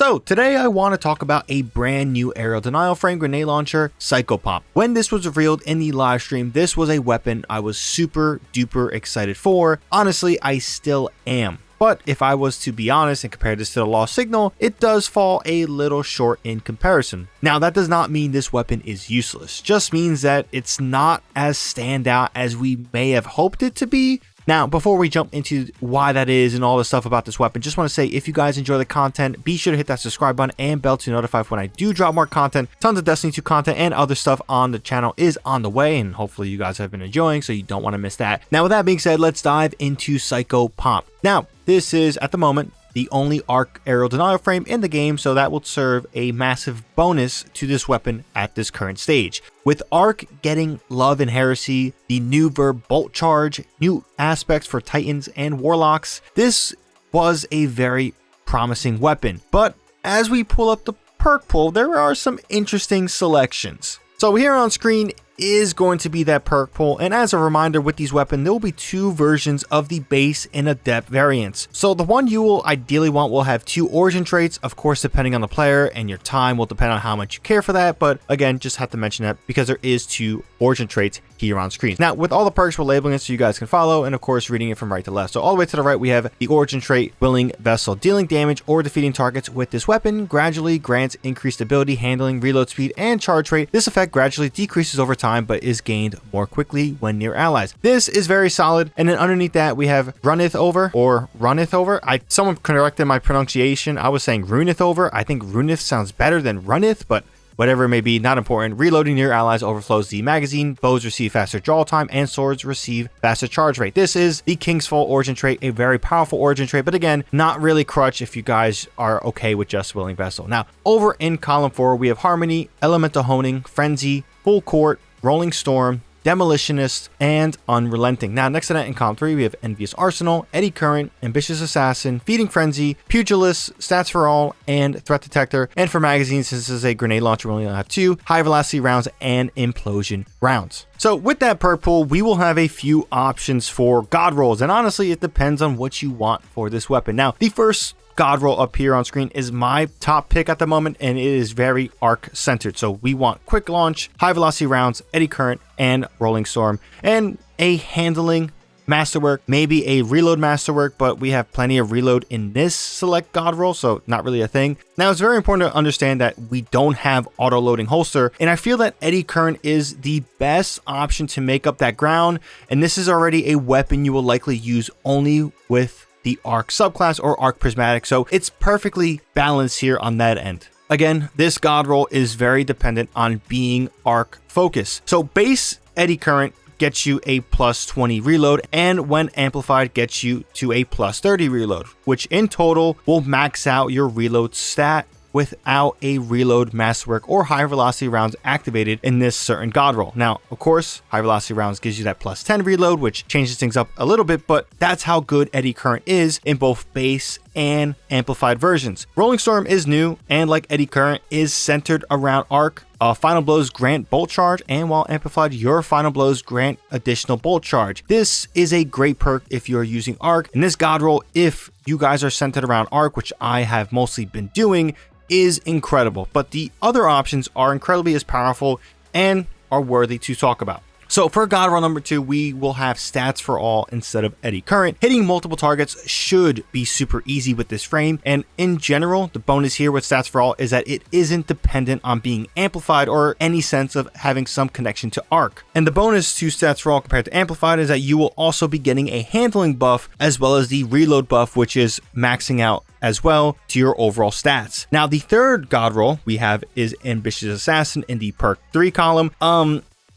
So today I want to talk about a brand new aerial denial frame grenade launcher, Psychopomp. When this was revealed in the live stream, this was a weapon I was super duper excited for. Honestly, I still am. But if I was to be honest and compare this to the Lost Signal, it does fall a little short in comparison. Now that does not mean this weapon is useless, just means that it's not as standout as we may have hoped it to be. Now, before we jump into why that is and all the stuff about this weapon, just want to say if you guys enjoy the content, be sure to hit that subscribe button and bell to notify when I do drop more content. Tons of Destiny 2 content and other stuff on the channel is on the way, and hopefully you guys have been enjoying, so you don't want to miss that. Now, with that being said, let's dive into Psychopomp. Now, this is, at the moment, the only arc aerial denial frame in the game, so that will serve a massive bonus to this weapon at this current stage. With arc getting love in Heresy, the new verb bolt charge, new aspects for Titans and Warlocks, this was a very promising weapon. But as we pull up the perk pool, there are some interesting selections. So here on screen is going to be that perk pool, and as a reminder, with these weapons there will be two versions of the base and adept variants. So the one you will ideally want will have two origin traits, of course depending on the player, and your time will depend on how much you care for that, but again, just have to mention that because there is two origin traits here on screen. Now with all the perks, we're labeling it so you guys can follow, and of course reading it from right to left. So all the way to the right we have the origin trait Willing Vessel. Dealing damage or defeating targets with this weapon gradually grants increased ability, handling, reload speed, and charge rate. This effect gradually decreases over time but is gained more quickly when near allies. This is very solid. And then underneath that we have runneth over or runneth over. Someone corrected my pronunciation. I was saying runeth over. I think runeth sounds better than runneth, but whatever it may be, not important. Reloading near allies overflows the magazine. Bows receive faster draw time and swords receive faster charge rate. This is the King's Fall origin trait, a very powerful origin trait, but again, not really crutch if you guys are okay with just Willing Vessel. Now, over in column 4, we have Harmony, Elemental Honing, Frenzy, Full Court, Rolling Storm, Demolitionist, and Unrelenting. Now, next to that in column 3, we have Envious Arsenal, Eddy Current, Ambitious Assassin, Feeding Frenzy, Pugilist, Stats for All, and Threat Detector. And for magazines, since this is a grenade launcher, we only have 2 high velocity rounds and implosion rounds. So with that perk pool, we will have a few options for God Rolls, and honestly, it depends on what you want for this weapon. Now, the first God Roll up here on screen is my top pick at the moment, and it is very arc centered. So we want quick launch, high velocity rounds, Eddy Current, and Rolling Storm, and a handling masterwork, maybe a reload masterwork, but we have plenty of reload in this select God Roll, so not really a thing. Now, it's very important to understand that we don't have auto loading holster, and I feel that Eddy Current is the best option to make up that ground, and this is already a weapon you will likely use only with the arc subclass or arc prismatic, so it's perfectly balanced here on that end. Again, this God Roll is very dependent on being arc focused. So base Eddy Current gets you a plus 20 reload, and when amplified gets you to a plus 30 reload, which in total will max out your reload stat without a reload masterwork or high velocity rounds activated in this certain God Roll. Now, of course, high velocity rounds gives you that plus 10 reload, which changes things up a little bit, but that's how good Eddy Current is in both base and amplified versions. Rolling Storm is new, and like Eddy Current, is centered around arc. Final blows grant bolt charge, and while amplified, your final blows grant additional bolt charge. This is a great perk if you're using arc, and this God Roll, if you guys are centered around arc, which I have mostly been doing, is incredible. But the other options are incredibly as powerful and are worthy to talk about. So for God Roll number 2, we will have Stats for All instead of Eddy Current. Hitting multiple targets should be super easy with this frame, and in general, the bonus here with Stats for All is that it isn't dependent on being amplified or any sense of having some connection to arc. And the bonus to Stats for All compared to amplified is that you will also be getting a handling buff as well as the reload buff, which is maxing out as well to your overall stats. Now, the third God Roll we have is Ambitious Assassin in the perk 3 column.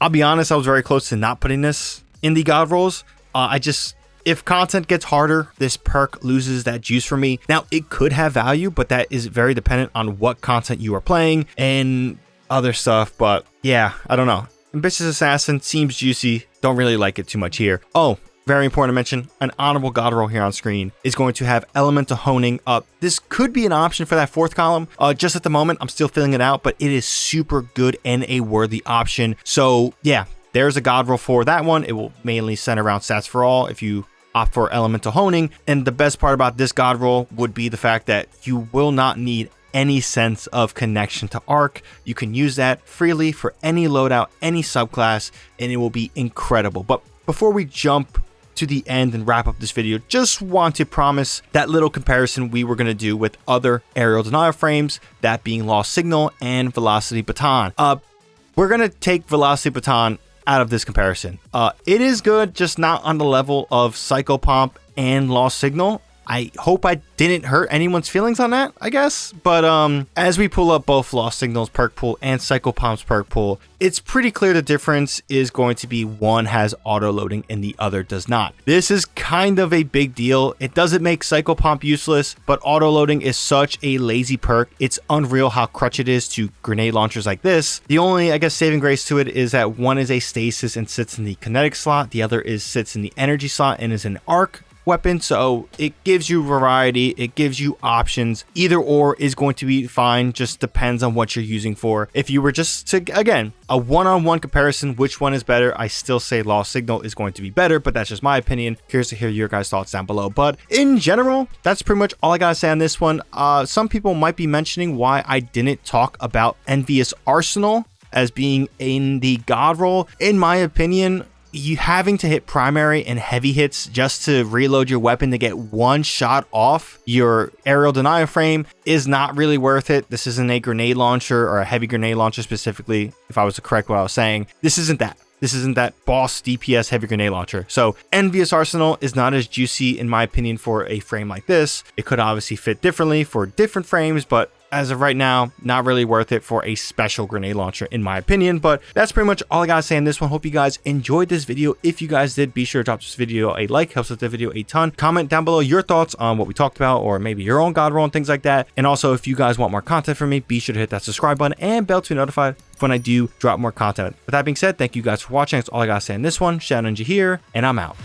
I'll be honest, I was very close to not putting this in the God Rolls. If content gets harder, this perk loses that juice for me. Now, it could have value, but that is very dependent on what content you are playing and other stuff. But yeah, I don't know. Ambitious Assassin seems juicy. Don't really like it too much here. Oh, very important to mention, an honorable God Roll here on screen is going to have Elemental Honing up. This could be an option for that 4th column. Just at the moment, I'm still filling it out, but it is super good and a worthy option. So yeah, there's a God Roll for that one. It will mainly center around Stats for All if you opt for Elemental Honing. And the best part about this God Roll would be the fact that you will not need any sense of connection to Arc. You can use that freely for any loadout, any subclass, and it will be incredible. But before we jump to the end and wrap up this video, just want to promise that little comparison we were going to do with other aerial denial frames, that being Lost Signal and Velocity Baton. We're going to take Velocity Baton out of this comparison. It is good, just not on the level of Psychopomp and Lost Signal. I hope I didn't hurt anyone's feelings on that, I guess. But as we pull up both Lost Signal's perk pool and Psychopomp's perk pool, it's pretty clear the difference is going to be one has auto loading and the other does not. This is kind of a big deal. It doesn't make Psychopomp useless, but auto loading is such a lazy perk. It's unreal how crutch it is to grenade launchers like this. The only, I guess, saving grace to it is that one is a stasis and sits in the kinetic slot. The other sits in the energy slot and is an arc weapon, so it gives you variety, it gives you options. Either or is going to be fine, just depends on what you're using for. If you were just to, again, a one-on-one comparison, which one is better, I still say Lost Signal is going to be better, but that's just my opinion. Curious to hear your guys' thoughts down below. But in general, that's pretty much all I gotta say on this one. Some people might be mentioning why I didn't talk about Envious Arsenal as being in the God Roll. In my opinion, you having to hit primary and heavy hits just to reload your weapon to get one shot off your aerial denial frame is not really worth it. This isn't a grenade launcher, or a heavy grenade launcher specifically, if I was to correct what I was saying. This isn't that. This isn't that boss DPS heavy grenade launcher. So Envious Arsenal is not as juicy in my opinion for a frame like this. It could obviously fit differently for different frames, but as of right now, not really worth it for a special grenade launcher in my opinion. But that's pretty much all I gotta say on this one. Hope you guys enjoyed this video. If you guys did, be sure to drop this video a like, helps with the video a ton. Comment down below your thoughts on what we talked about, or maybe your own God Roll and things like that. And also, if you guys want more content from me, be sure to hit that subscribe button and bell to be notified when I do drop more content. With that being said, thank you guys for watching. That's all I gotta say on this one. ShadowNinja here, and I'm out.